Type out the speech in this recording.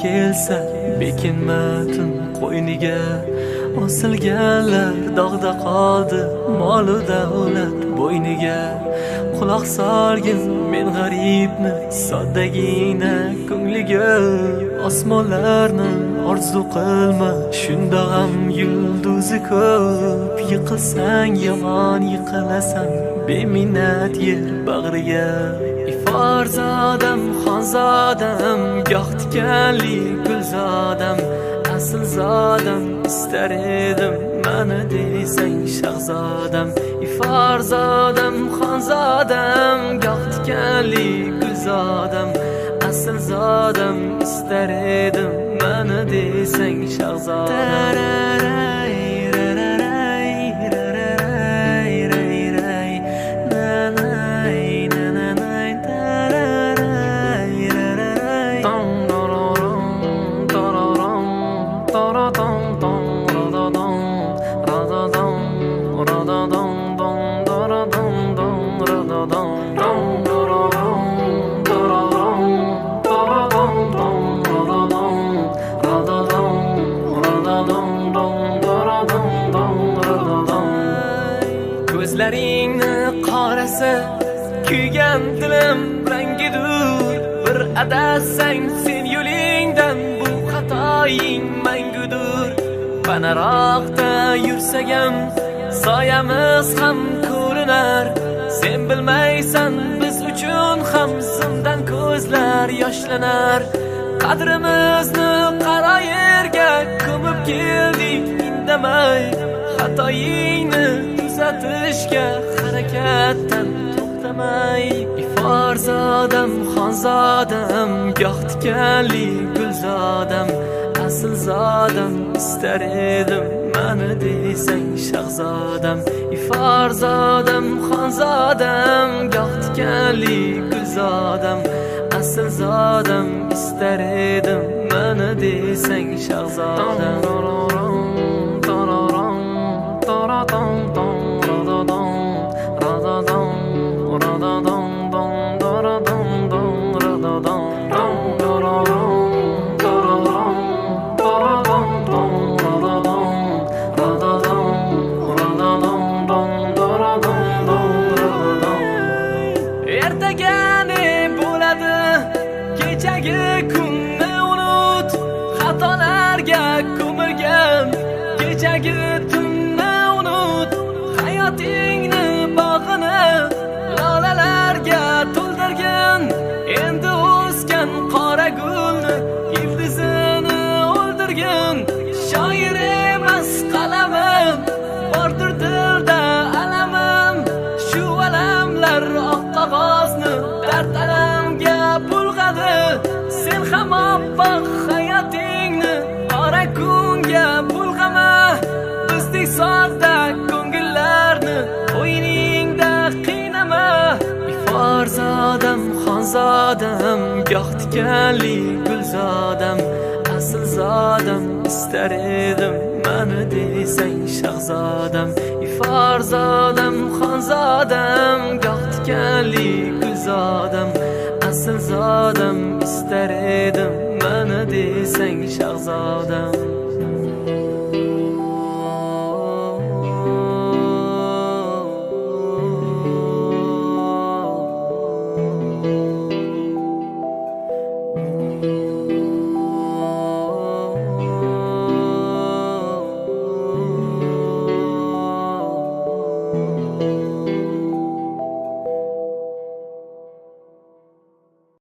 kelsa bekinma tun qo'yniga. Osilganlar dog'da qoldi molu davlat bo'yniga. Quloq solgin men g'aribni soddagina ko'ngliga. Osmonlarni orzu qilma shunda ham yulduzi ko'p. Yiqilsang yomon yiqilasan beminnat yer bag'riga. Iforzodam xonzodam goh tikanli gulzodam aslzodam istar edim mani desang shahzodam. Iforzodam xonzodam goh tikanli gulzodam aslzodam istar edim mani desang shahzodam. Ko'zlaringni qorasi kuygan dilim rangidur. Bir adasang sen yo'lingdan bu xatoying mangudur. Panaroqda yursagam soyamiz ham ko'rinar. Sen bilmaysan biz uchun ham zimdan ko'zlar yoshlanar. Qadrimizni qaro yerga ko'mib keldik indamay. Xatoyingni tuzatishga harakatdan to'xtamay. Iforzodam xonzodam goh tikanli gulzodam aslzodam istar edim mani desang shahzodam. Iforzodam xonzodam goh tikanli gulzodam aslzodam istar edim mani desang shahzodam. Ertagani bo'ladi kechagi kunni unut. Xatolarga ko'milgan kechagi tunni unut. Hayotingni bog'ini lolalarga to'ldirgin. Endi o'sgan qora gulni ildizini o'ldirgin. Shoir emas qalamim bordir dilda alamim. Shu alamlar oq qog'ozni dard alamga bulg'adi. Sen ham oppoq hayotingni qora kunga bulg'ama. Bizdek sodda ko'ngillarni o'yiningda qiynama. Iforzodam xonzodam goh tikanli gulzodam aslzodam istar edim mani desang shahzodam. Iforzodam xonzodam goh tikanli gulzodam aslzodam istar edim